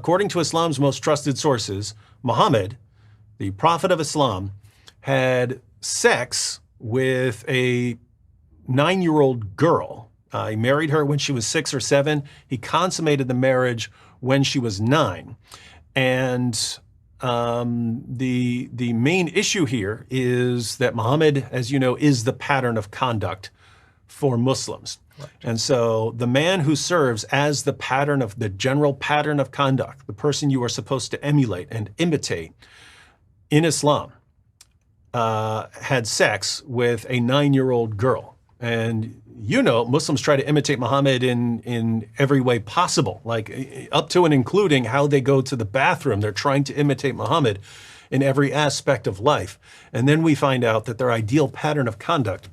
according to Islam's most trusted sources, Muhammad, the prophet of Islam, had sex with a 9-year-old girl. He married her when she was 6 or 7. He consummated the marriage when she was 9. And the main issue here is that Muhammad, as you know, is the pattern of conduct for Muslims. Right. And so the man who serves as the general pattern of conduct, the person you are supposed to emulate and imitate in Islam, had sex with a 9-year-old girl. And you know, Muslims try to imitate Muhammad in every way possible, like up to and including how they go to the bathroom. They're trying to imitate Muhammad in every aspect of life. And then we find out that their ideal pattern of conduct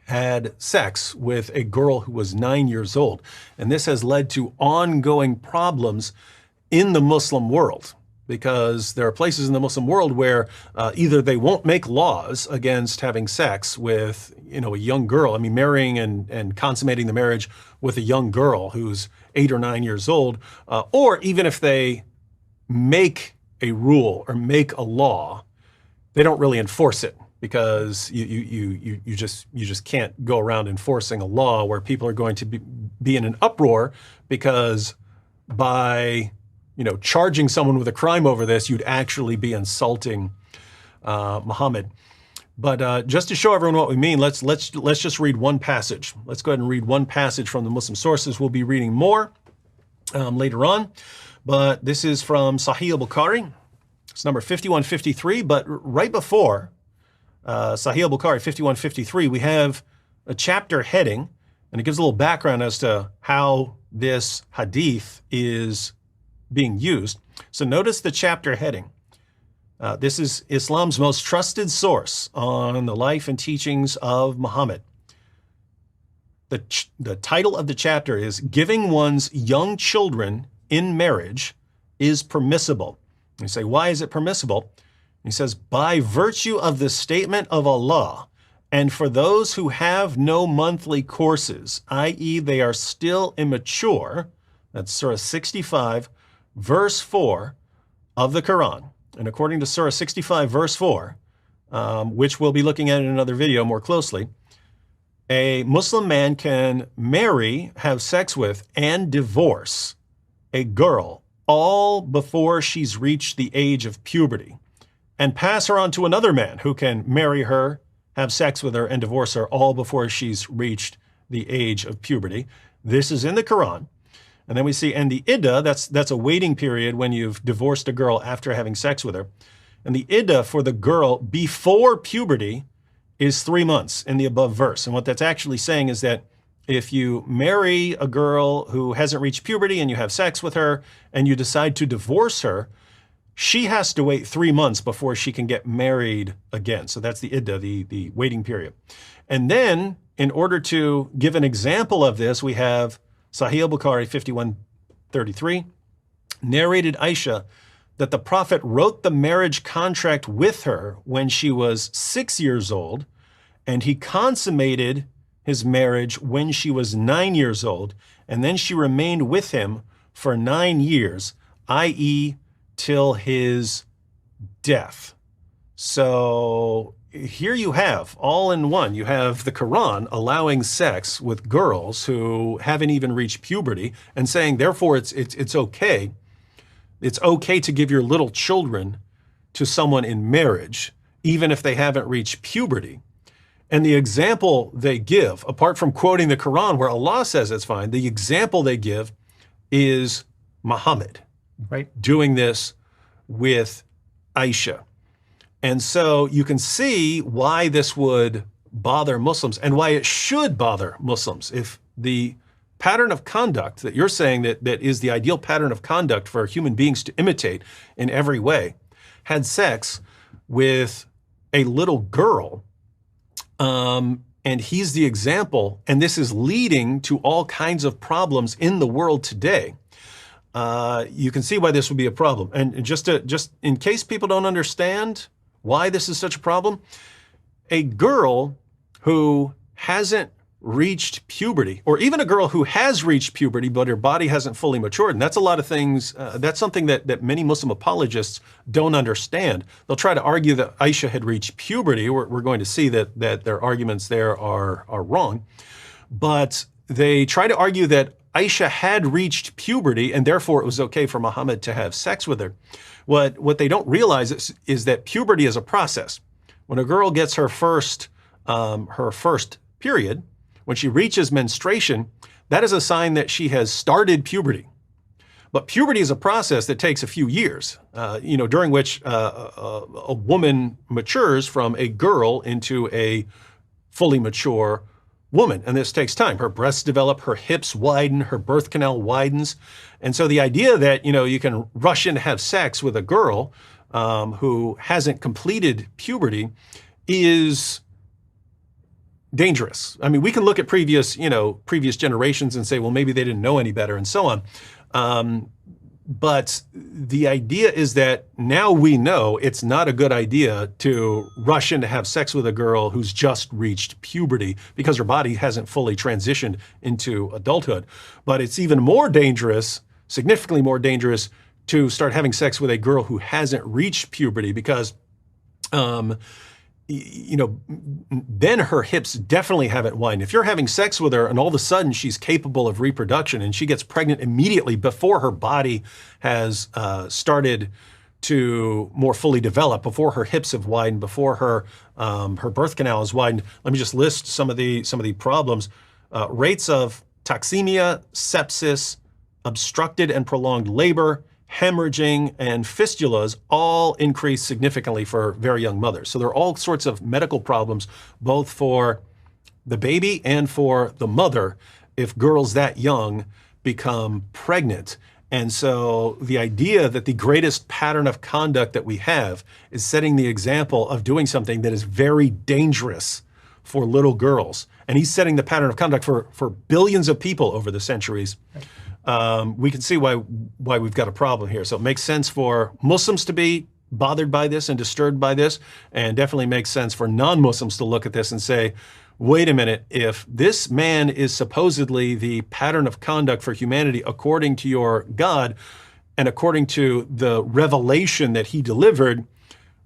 had sex with a girl who was 9 years old. And this has led to ongoing problems in the Muslim world, because there are places in the Muslim world where either they won't make laws against having sex with, you know, a young girl. I mean, marrying and consummating the marriage with a young girl who's 8 or 9 years old, or even if they make a rule or make a law, they don't really enforce it, because you just can't go around enforcing a law where people are going to be in an uproar, because by charging someone with a crime over this, you'd actually be insulting Muhammad. But just to show everyone what we mean, let's just read one passage. Let's go ahead and read one passage from the Muslim sources. We'll be reading more later on, but this is from Sahih al-Bukhari. It's number 5153, but right before Sahih al-Bukhari 5153, we have a chapter heading, and it gives a little background as to how this hadith is being used. So notice the chapter heading. This is Islam's most trusted source on the life and teachings of Muhammad. The title of the chapter is Giving One's Young Children in Marriage is Permissible. You say, why is it permissible? He says, by virtue of the statement of Allah, and for those who have no monthly courses, i.e. they are still immature, that's Surah 65, verse 4 of the Quran. And according to Surah 65, verse 4, which we'll be looking at in another video more closely, a Muslim man can marry, have sex with, and divorce a girl all before she's reached the age of puberty, and pass her on to another man who can marry her, have sex with her, and divorce her all before she's reached the age of puberty. This is in the Quran. And then we see, and the iddah, that's a waiting period when you've divorced a girl after having sex with her. And the iddah for the girl before puberty is 3 months in the above verse. And what that's actually saying is that if you marry a girl who hasn't reached puberty and you have sex with her and you decide to divorce her, she has to wait 3 months before she can get married again. So that's the iddah, the waiting period. And then in order to give an example of this, we have Sahih al-Bukhari 5133, narrated Aisha that the Prophet wrote the marriage contract with her when she was 6 years old, and he consummated his marriage when she was 9 years old, and then she remained with him for 9 years, i.e. till his death. So here you have, all in one, you have the Quran allowing sex with girls who haven't even reached puberty and saying, therefore, it's okay. It's okay to give your little children to someone in marriage, even if they haven't reached puberty. And the example they give, apart from quoting the Quran where Allah says it's fine, the example they give is Muhammad, right, doing this with Aisha. And so you can see why this would bother Muslims and why it should bother Muslims. If the pattern of conduct that you're saying that is the ideal pattern of conduct for human beings to imitate in every way, had sex with a little girl, and he's the example, and this is leading to all kinds of problems in the world today, you can see why this would be a problem. And just in case people don't understand why this is such a problem, a girl who hasn't reached puberty, or even a girl who has reached puberty, but her body hasn't fully matured. And that's a lot of things. That's something that many Muslim apologists don't understand. They'll try to argue that Aisha had reached puberty. We're going to see that their arguments there are wrong. But they try to argue that Aisha had reached puberty and therefore it was okay for Muhammad to have sex with her. What they don't realize is that puberty is a process. When a girl gets her first period, when she reaches menstruation, that is a sign that she has started puberty. But puberty is a process that takes a few years, during which a woman matures from a girl into a fully mature woman. And this takes time. Her breasts develop, her hips widen, her birth canal widens. And so the idea that, you can rush in to have sex with a girl who hasn't completed puberty is dangerous. I mean, we can look at previous generations and say, well, maybe they didn't know any better and so on. But the idea is that now we know it's not a good idea to rush in to have sex with a girl who's just reached puberty because her body hasn't fully transitioned into adulthood. But it's even more dangerous, significantly more dangerous, to start having sex with a girl who hasn't reached puberty because then her hips definitely haven't widened. If you're having sex with her and all of a sudden she's capable of reproduction and she gets pregnant immediately before her body has started to more fully develop, before her hips have widened, before her birth canal has widened, let me just list some of the problems. Rates of toxemia, sepsis, obstructed and prolonged labor, hemorrhaging, and fistulas all increase significantly for very young mothers. So there are all sorts of medical problems, both for the baby and for the mother, if girls that young become pregnant. And so the idea that the greatest pattern of conduct that we have is setting the example of doing something that is very dangerous for little girls. And he's setting the pattern of conduct for billions of people over the centuries. We can see why we've got a problem here. So it makes sense for Muslims to be bothered by this and disturbed by this, and definitely makes sense for non-Muslims to look at this and say, wait a minute, if this man is supposedly the pattern of conduct for humanity according to your God and according to the revelation that he delivered,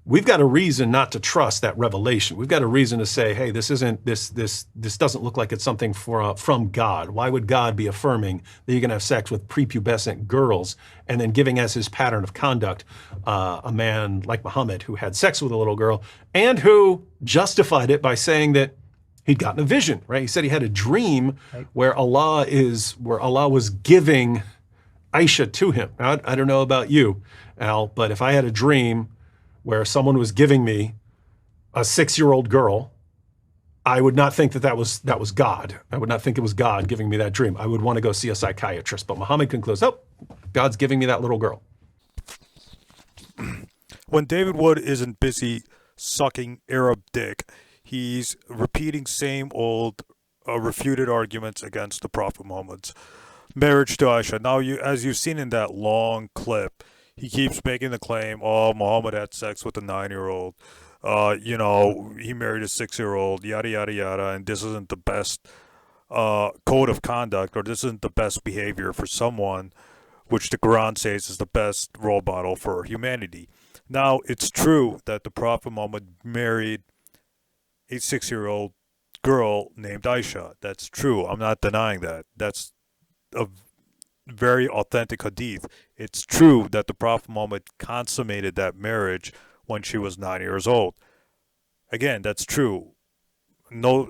we've got a reason not to trust that revelation. We've got a reason to say, hey, this doesn't look like it's something from God. Why would God be affirming that you're going to have sex with prepubescent girls and then giving as his pattern of conduct a man like Muhammad who had sex with a little girl and who justified it by saying that he'd gotten a vision, right? He said he had a dream where Allah was giving Aisha to him. Now, I don't know about you, Al, but if I had a dream where someone was giving me a 6-year-old girl, I would not think that was God. I would not think it was God giving me that dream. I would want to go see a psychiatrist. But Muhammad concludes, oh, God's giving me that little girl. When David Wood isn't busy sucking Arab dick, he's repeating same old refuted arguments against the Prophet Muhammad's marriage to Aisha. Now, as you've seen in that long clip, he keeps making the claim, oh, Muhammad had sex with a 9-year-old. He married a 6-year-old, yada, yada, yada, and this isn't the best code of conduct, or this isn't the best behavior for someone, which the Quran says is the best role model for humanity. Now, it's true that the Prophet Muhammad married a 6-year-old girl named Aisha. That's true. I'm not denying that. That's a very authentic hadith. It's true that the Prophet Muhammad consummated that marriage when she was 9 years old. Again, that's true. No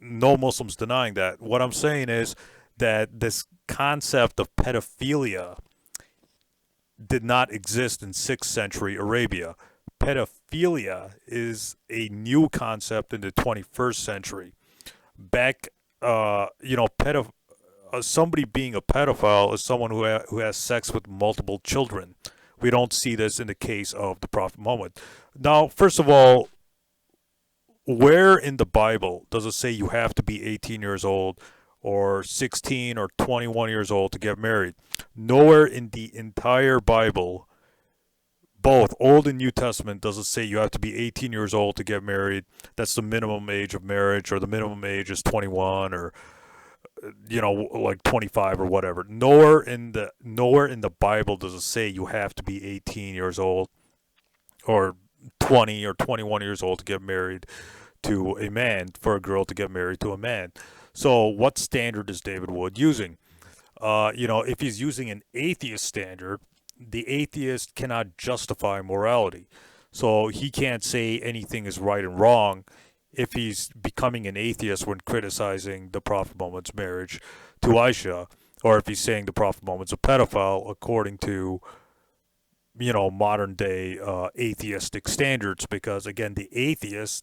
Muslims denying that. What I'm saying is that this concept of pedophilia did not exist in 6th century Arabia. Pedophilia is a new concept in the 21st century. Somebody being a pedophile is someone who has sex with multiple children. We don't see this in the case of the Prophet Muhammad. Now, first of all, where in the Bible does it say you have to be 18 years old or 16 or 21 years old to get married? Nowhere in the entire Bible both Old and New Testament doesn't say you have to be 18 years old to get married. That's the minimum age of marriage, or the minimum age is 21, or like 25 or whatever. Nowhere in the Bible does it say you have to be 18 years old or 20 or 21 years old to get married to a man, for a girl to get married to a man. So what standard is David Wood using? If he's using an atheist standard, the atheist cannot justify morality. So he can't say anything is right and wrong if he's becoming an atheist when criticizing the Prophet Muhammad's marriage to Aisha, or if he's saying the Prophet Muhammad's a pedophile according to, modern day atheistic standards, because again, the atheists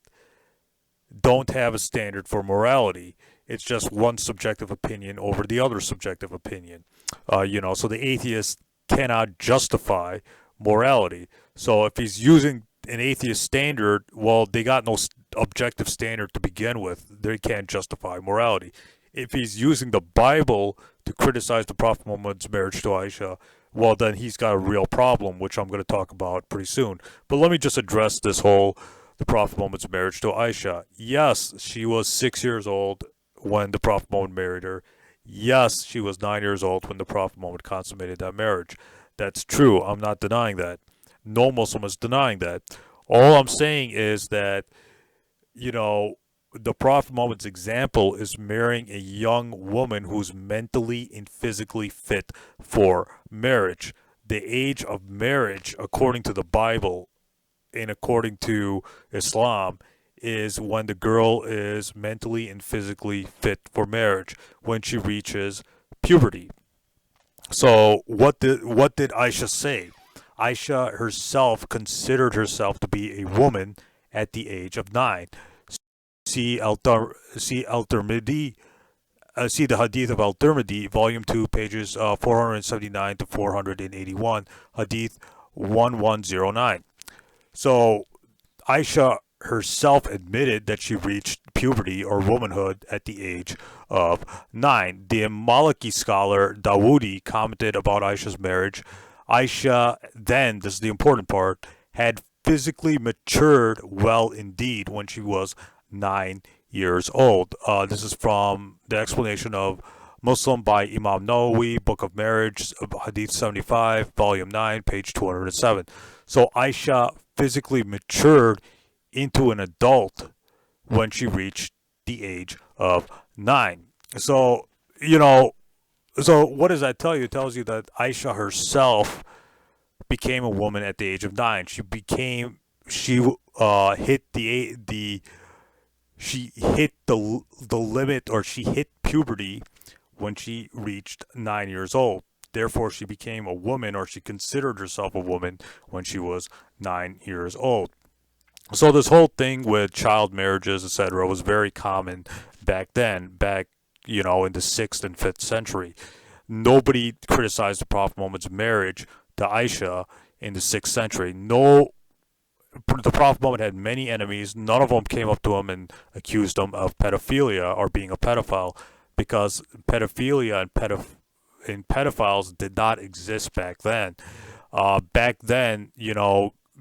don't have a standard for morality. It's just one subjective opinion over the other subjective opinion. So the atheist cannot justify morality. So if he's using an atheist standard, well, they got no objective standard to begin with. They can't justify morality. If he's using the Bible to criticize the Prophet Muhammad's marriage to Aisha, well, then he's got a real problem, which I'm going to talk about pretty soon. But let me just address the Prophet Muhammad's marriage to Aisha. Yes, she was 6 years old when the Prophet Muhammad married her. Yes, she was 9 years old when the Prophet Muhammad consummated that marriage. That's true. I'm not denying that. No Muslim is denying that. All I'm saying is that, the Prophet Muhammad's example is marrying a young woman who's mentally and physically fit for marriage. The age of marriage, according to the Bible and according to Islam, is when the girl is mentally and physically fit for marriage, when she reaches puberty. So what did Aisha say? Aisha herself considered herself to be a woman at the age of 9. See Al-Tirmidhi, see the Hadith of Al-Tirmidhi, volume 2, pages 479 to 481, Hadith 1109. So Aisha herself admitted that she reached puberty or womanhood at the age of 9. The Maliki scholar Dawudi commented about Aisha's marriage. Aisha then, this is the important part, had physically matured well indeed when she was 9 years old. This is from the explanation of Muslim by Imam Nawawi, Book of Marriage, Hadith 75, Volume 9, page 207. So Aisha physically matured into an adult when she reached the age of 9. So, so what does that tell you? It tells you that Aisha herself became a woman at the age of 9. She hit the limit, or she hit puberty when she reached 9 years old. Therefore, she became a woman, or she considered herself a woman when she was 9 years old. So this whole thing with child marriages, etc., was very common back then, in the 6th and 5th century. Nobody criticized the Prophet Muhammad's marriage to Aisha in the 6th century. The Prophet Muhammad had many enemies. None of them came up to him and accused him of pedophilia or being a pedophile, because pedophilia and pedophiles did not exist back then. Back then,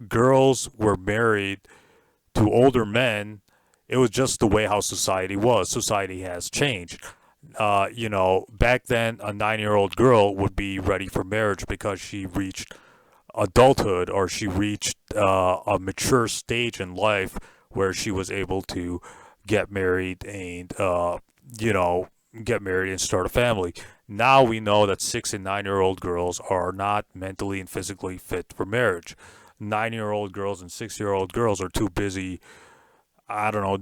girls were married to older men. It was just the way how society was. Society has changed. Back then, a 9-year-old girl would be ready for marriage because she reached adulthood, or she reached a mature stage in life where she was able to get married and start a family. Now we know that 6 and 9-year-old girls are not mentally and physically fit for marriage. 9-year-old girls and 6-year-old girls are too busy,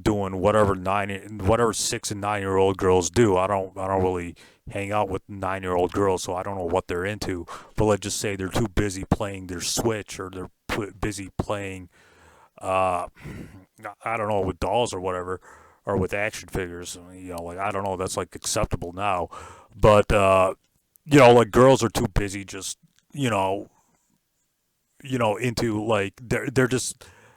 doing whatever 6 and 9-year-old girls do. I don't really hang out with 9-year-old girls, so I don't know what they're into. But let's just say they're too busy playing their Switch, or they're busy playing, with dolls or whatever, or with action figures. That's like acceptable now. But girls are too busy just into, like,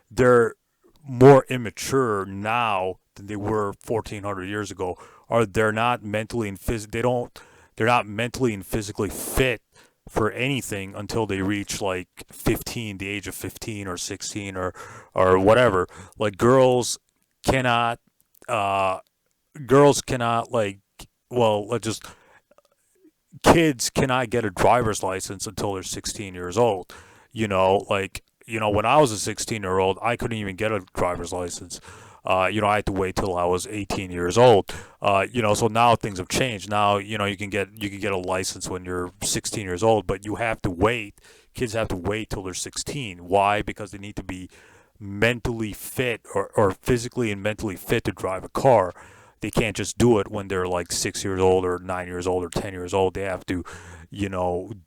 they're more immature now than they were 1400 years ago, or they're not mentally and physically fit for anything until they reach like 15, the age of 15 or 16 or whatever. Like cannot uh girls cannot like well let's just kids cannot get a driver's license until they're 16 years old. When I was a 16-year-old, I couldn't even get a driver's license. I had to wait till I was 18 years old. So now things have changed. Now, you can get a license when you're 16 years old, but you have to wait. Kids have to wait till they're 16. Why? Because they need to be mentally fit or physically and mentally fit to drive a car. They can't just do it when they're like 6 years old or 9 years old or 10 years old. They have to,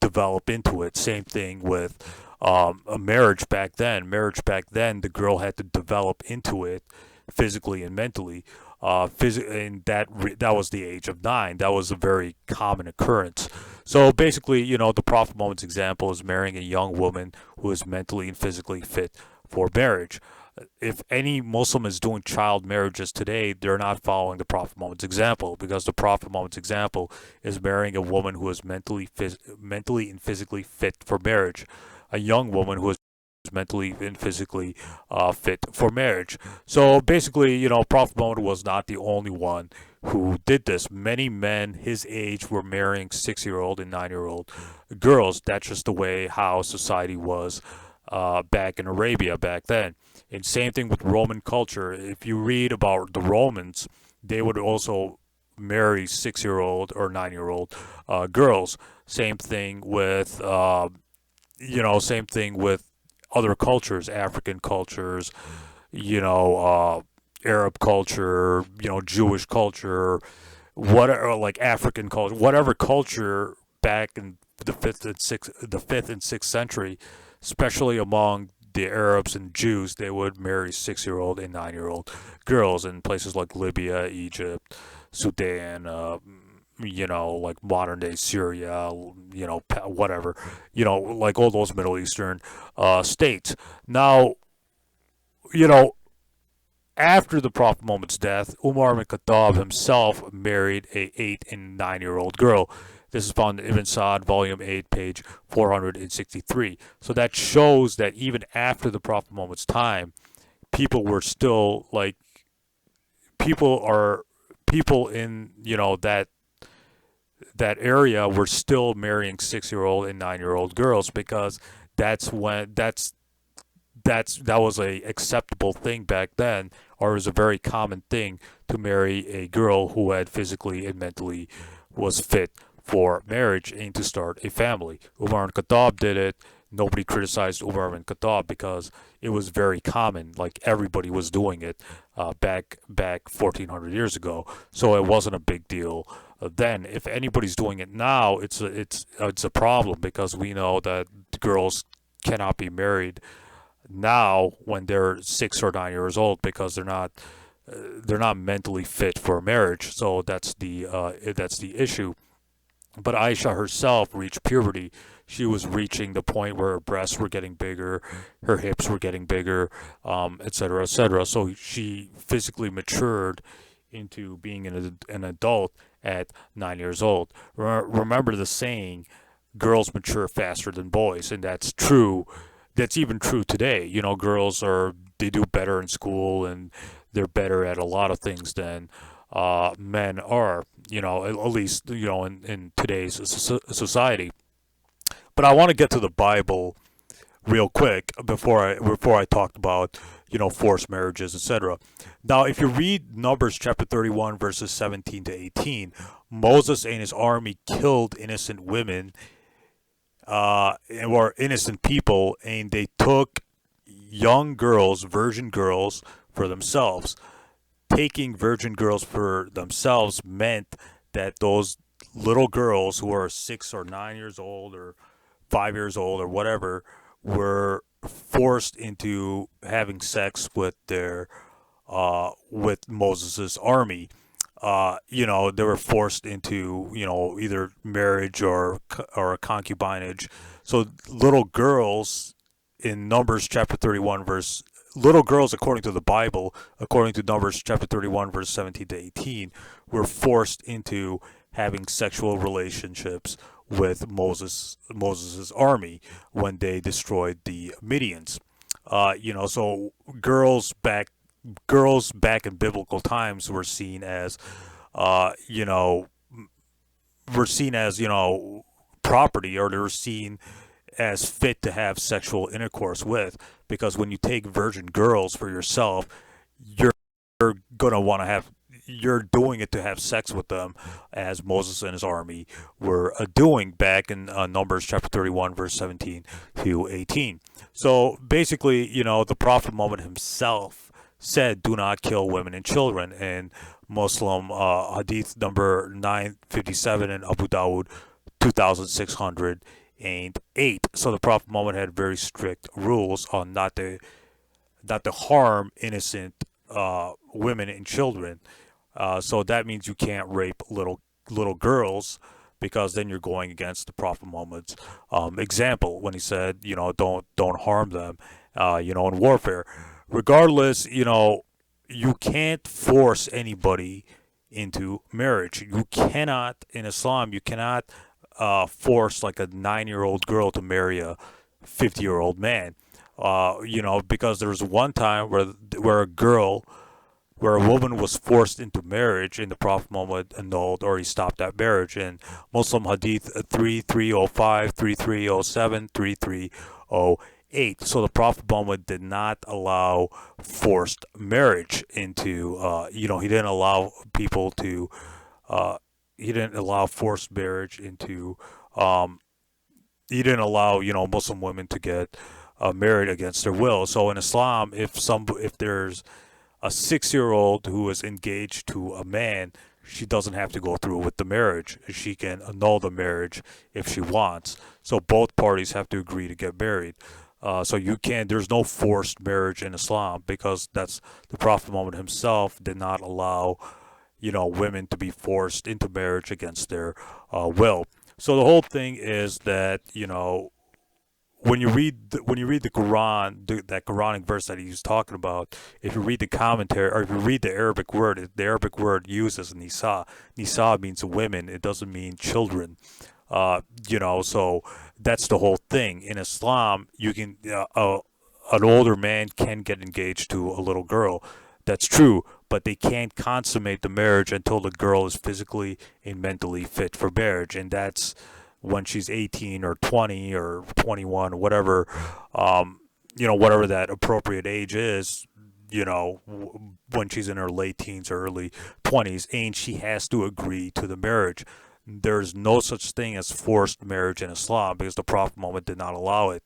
develop into it. Same thing with a marriage back then. Marriage back then, the girl had to develop into it physically and mentally. And that was the age of 9. That was a very common occurrence. So basically, the Prophet Muhammad's example is marrying a young woman who is mentally and physically fit for marriage. If any Muslim is doing child marriages today, they're not following the Prophet Muhammad's example, because the Prophet Muhammad's example is marrying a woman who is mentally and physically fit for marriage, a young woman who is mentally and physically fit for marriage. So basically, Prophet Muhammad was not the only one who did this. Many men his age were marrying 6-year-old and 9-year-old girls. That's just the way how society was back in Arabia back then. And same thing with Roman culture. If you read about the Romans, they would also marry 6-year-old or 9-year-old girls. Same thing with other cultures, African cultures, Arab culture, Jewish culture, whatever, like African culture, whatever culture back in the fifth and sixth century, especially among the Arabs and Jews, they would marry 6-year-old and 9-year-old girls in places like Libya, Egypt, Sudan, like modern day Syria, whatever, like all those Middle Eastern states. Now, after the Prophet Muhammad's death, Umar Ibn Khattab himself married a 8 and 9-year-old girl. This is found in Ibn Sa'd, volume 8, page 463. So that shows that even after the Prophet Muhammad's time, people were still like, people in, that area were still marrying 6-year-old and 9-year-old girls, because that was a acceptable thing back then, or it was a very common thing to marry a girl who had physically and mentally was fit for marriage and to start a family. Umar ibn Khattab did it. Nobody criticized Umar ibn Khattab because it was very common. Like everybody was doing it back 1400 years ago. So it wasn't a big deal then. If anybody's doing it now, it's a problem, because we know that girls cannot be married now when they're 6 or 9 years old, because they're not mentally fit for marriage. So that's the issue. But Aisha herself reached puberty. She was reaching the point where her breasts were getting bigger, her hips were getting bigger, etc., etc. So she physically matured into being an adult at 9 years old. Remember the saying, girls mature faster than boys, and that's true. That's even true today. Girls they do better in school, and they're better at a lot of things than men are, at least, in today's society. But I want to get to the Bible real quick before I talked about, forced marriages, etc. Now, if you read Numbers chapter 31, verses 17 to 18, Moses and his army killed innocent women or innocent people, and they took young girls, virgin girls, for themselves. Taking virgin girls for themselves meant that those little girls who are 6 or 9 years old or 5 years old or whatever were forced into having sex with with Moses's army. They were forced into, either marriage or a concubinage. So little girls in Numbers chapter 31 little girls, according to the Bible, according to Numbers chapter 31, verse 17 to 18, were forced into having sexual relationships with Moses's army when they destroyed the Midians. So girls back in biblical times were seen as, uh, you know, property, or they were seen as fit to have sexual intercourse with, because when you take virgin girls for yourself, you're gonna want to have you're doing it to have sex with them, as Moses and his army were doing back in Numbers chapter 31, verse 17 to 18. So basically, the Prophet Muhammad himself said, "Do not kill women and children," and Muslim Hadith number 957 in Abu Dawud 2608. So the Prophet Muhammad had very strict rules on not to harm innocent women and children. So that means you can't rape little girls, because then you're going against the Prophet Muhammad's example when he said, don't harm them, in warfare. Regardless, you can't force anybody into marriage. You cannot, in Islam, you cannot force like a 9-year-old girl to marry a 50-year-old man. Because there was one time where a woman was forced into marriage, and the Prophet Muhammad annulled, or he stopped that marriage. In Muslim Hadith 3305, 3307, 3308. So the Prophet Muhammad did not allow forced marriage into, he didn't allow people to, he didn't allow forced marriage into, he didn't allow, Muslim women to get married against their will. So in Islam, if there's a 6-year-old who is engaged to a man, she doesn't have to go through with the marriage. She can annul the marriage if she wants. So both parties have to agree to get married. So there's no forced marriage in Islam, because that's the Prophet Muhammad himself did not allow, women to be forced into marriage against their will. So the whole thing is that, when you read the Quran, that Quranic verse that he's talking about, if you read the commentary, or if you read the Arabic word uses nisa. Nisa means women. It doesn't mean children. So that's the whole thing. In Islam, you can an older man can get engaged to a little girl. That's true, but they can't consummate the marriage until the girl is physically and mentally fit for marriage, and that's when she's 18 or 20 or 21, whatever, whatever that appropriate age is, when she's in her late teens or early 20s, and she has to agree to the marriage. There's no such thing as forced marriage in Islam, because the Prophet Muhammad did not allow it.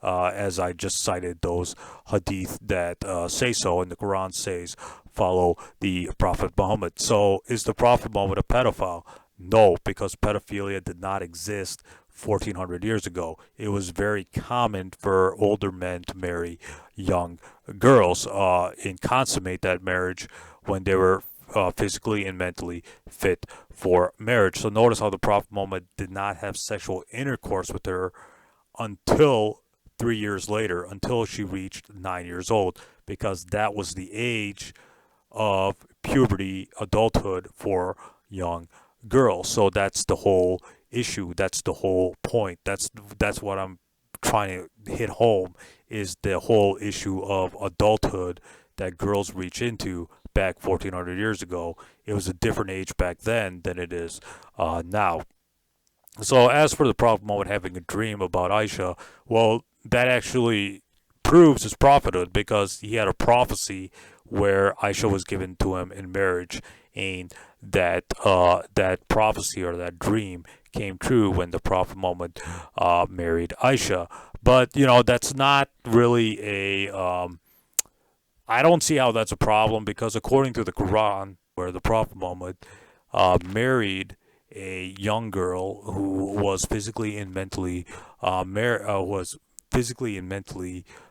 As I just cited those hadith that say so, and the Quran says, follow the Prophet Muhammad. So is the Prophet Muhammad a pedophile? No, because pedophilia did not exist 1400 years ago. It was very common for older men to marry young girls and consummate that marriage when they were physically and mentally fit for marriage. So notice how the Prophet Muhammad did not have sexual intercourse with her until 3 years later, until she reached 9 years old, because that was the age of puberty, adulthood for young girls. So that's the whole issue. That's the whole point. That's what I'm trying to hit home, is the whole issue of adulthood that girls reach into back 1400 years ago. It was a different age back then than it is now. So as for the Prophet Muhammad having a dream about Aisha, well, that actually proves his prophethood, because he had a prophecy where Aisha was given to him in marriage, and that prophecy, or that dream, came true when the Prophet Muhammad married Aisha. But that's not really I don't see how that's a problem, because according to the Quran, where the Prophet Muhammad married a young girl who was physically and mentally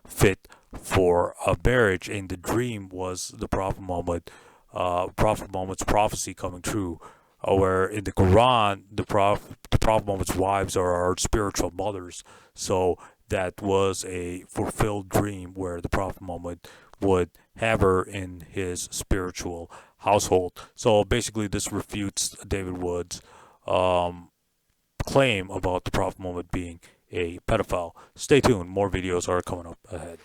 fit for a marriage, and the dream was the Prophet Muhammad's prophecy coming true. Where in the Quran, the Prophet Muhammad's wives are our spiritual mothers. So that was a fulfilled dream, where the Prophet Muhammad would have her in his spiritual household. So basically, this refutes David Wood's claim about the Prophet Muhammad being a pedophile. Stay tuned. More videos are coming up ahead.